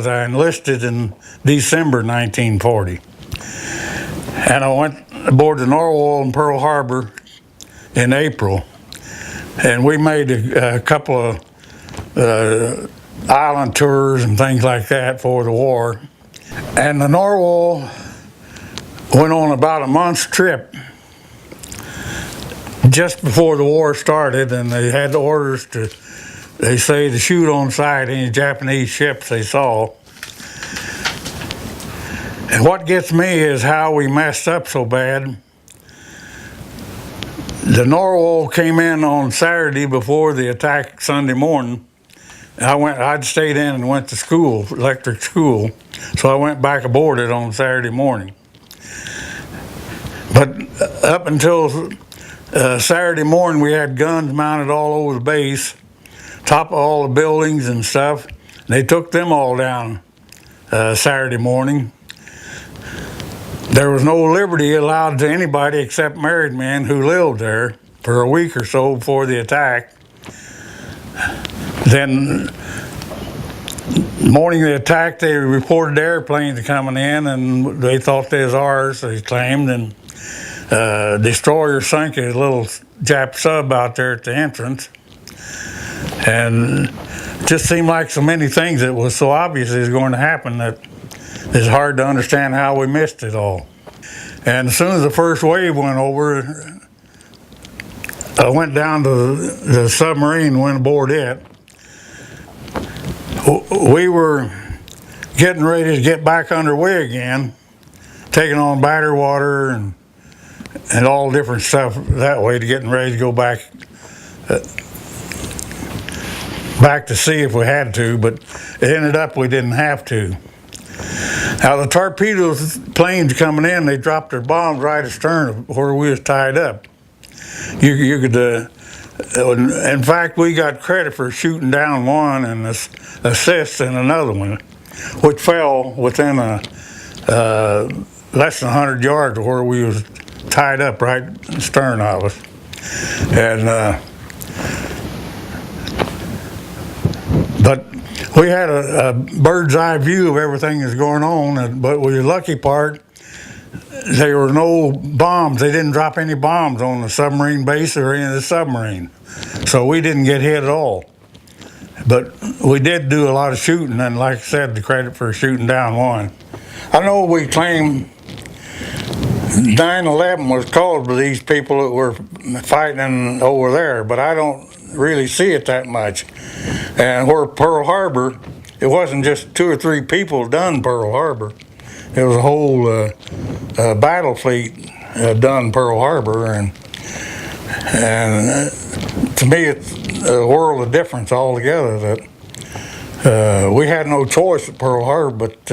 I enlisted in December 1940, and I went aboard the Narwhal in Pearl Harbor in April, and we made a couple of island tours and things like that for the war. And the Narwhal went on about a month's trip just before the war started, and they had orders to, they say, to shoot on sight any Japanese ships they saw. And what gets me is how we messed up so bad. The Narwhal came in on Saturday before the attack Sunday morning. I'd stayed in and went to school, electric school, so I went back aboard it on Saturday morning. But up until Saturday morning, we had guns mounted all over the base, top of all the buildings and stuff. They took them all down Saturday morning. There was no liberty allowed to anybody except married men who lived there for a week or so before the attack. Then, the morning of the attack, they reported airplanes coming in, and they thought they was ours, they claimed, and destroyer sunk a little Jap sub out there at the entrance. And it just seemed like so many things that was so obvious it was going to happen that it's hard to understand how we missed it all. And as soon as the first wave went over, I went down to the submarine, went aboard it. We were getting ready to get back underway again, taking on battery water and all different stuff that way, to getting ready to go back to sea if we had to, but it ended up we didn't have to. Now the torpedoes planes coming in, they dropped their bombs right astern of where we was tied up. You could, in fact, we got credit for shooting down one and assist in another one, which fell within less than 100 yards of where we was tied up right astern of us. And but we had a bird's eye view of everything that's going on, but with the lucky part, there were no bombs. They didn't drop any bombs on the submarine base or any of the submarine. So we didn't get hit at all. But we did do a lot of shooting, and like I said, the credit for shooting down one. I know we claim 9/11 was caused by these people that were fighting over there, but I don't really see it that much. And where Pearl Harbor, it wasn't just 2 or 3 people done Pearl Harbor. It was a whole battle fleet done Pearl Harbor, and to me it's a world of difference altogether. That we had no choice at Pearl Harbor but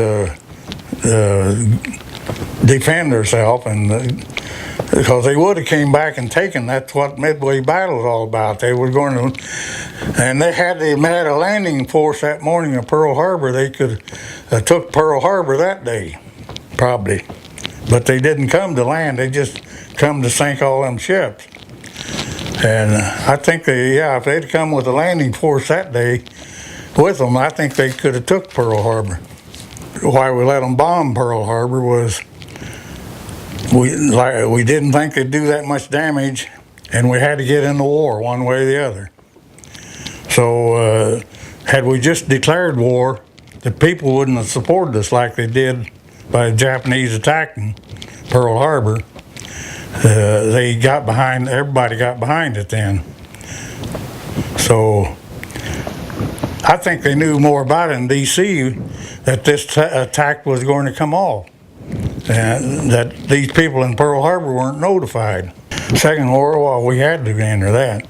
defend ourselves, and because they would have came back and taken. That's what Midway battle was all about. They were going to, and they had a landing force that morning in Pearl Harbor. They could have took Pearl Harbor that day, probably, but they didn't come to land. They just come to sink all them ships. And I think if they'd come with a landing force that day with them, I think they could have took Pearl Harbor. Why we let them bomb Pearl Harbor was we didn't think they'd do that much damage, and we had to get in the war one way or the other. So had we just declared war, the people wouldn't have supported us like they did by the Japanese attacking Pearl Harbor. They got behind, everybody got behind it then. So I think they knew more about it in D.C. that this attack was going to come off, and that these people in Pearl Harbor weren't notified. Second World War, we had to enter that.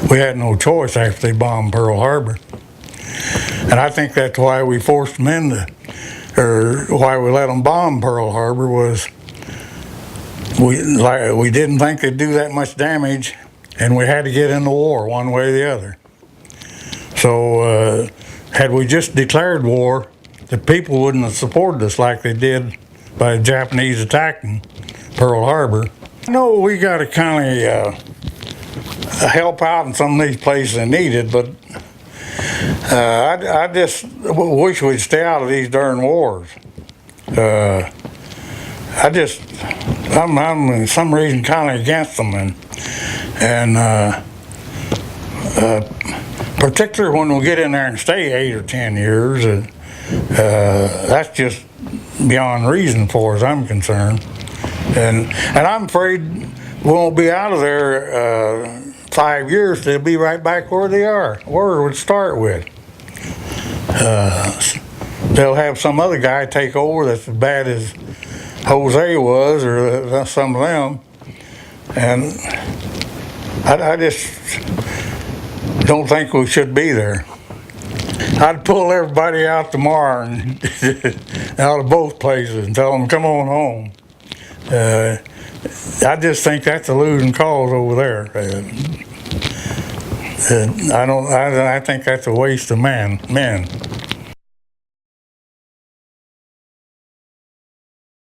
We had no choice after they bombed Pearl Harbor. And I think that's why we forced them into, or why we let them bomb Pearl Harbor, was we didn't think they'd do that much damage, and we had to get in the war one way or the other. So had we just declared war, the people wouldn't have supported us like they did by the Japanese attacking Pearl Harbor. I know we got to kind of help out in some of these places that need it, but I just wish we'd stay out of these darn wars. I'm in some reason kind of against them, and particularly when we get in there and stay 8 or 10 years, that's just beyond reason for as I'm concerned. And I'm afraid we won't be out of there 5 years. They'll be right back where they are, where it would start with. They'll have some other guy take over that's as bad as Jose was, or some of them. And I just don't think we should be there. I'd pull everybody out tomorrow and out of both places and tell them come on home. I just think that's a losing cause over there. I think that's a waste of men.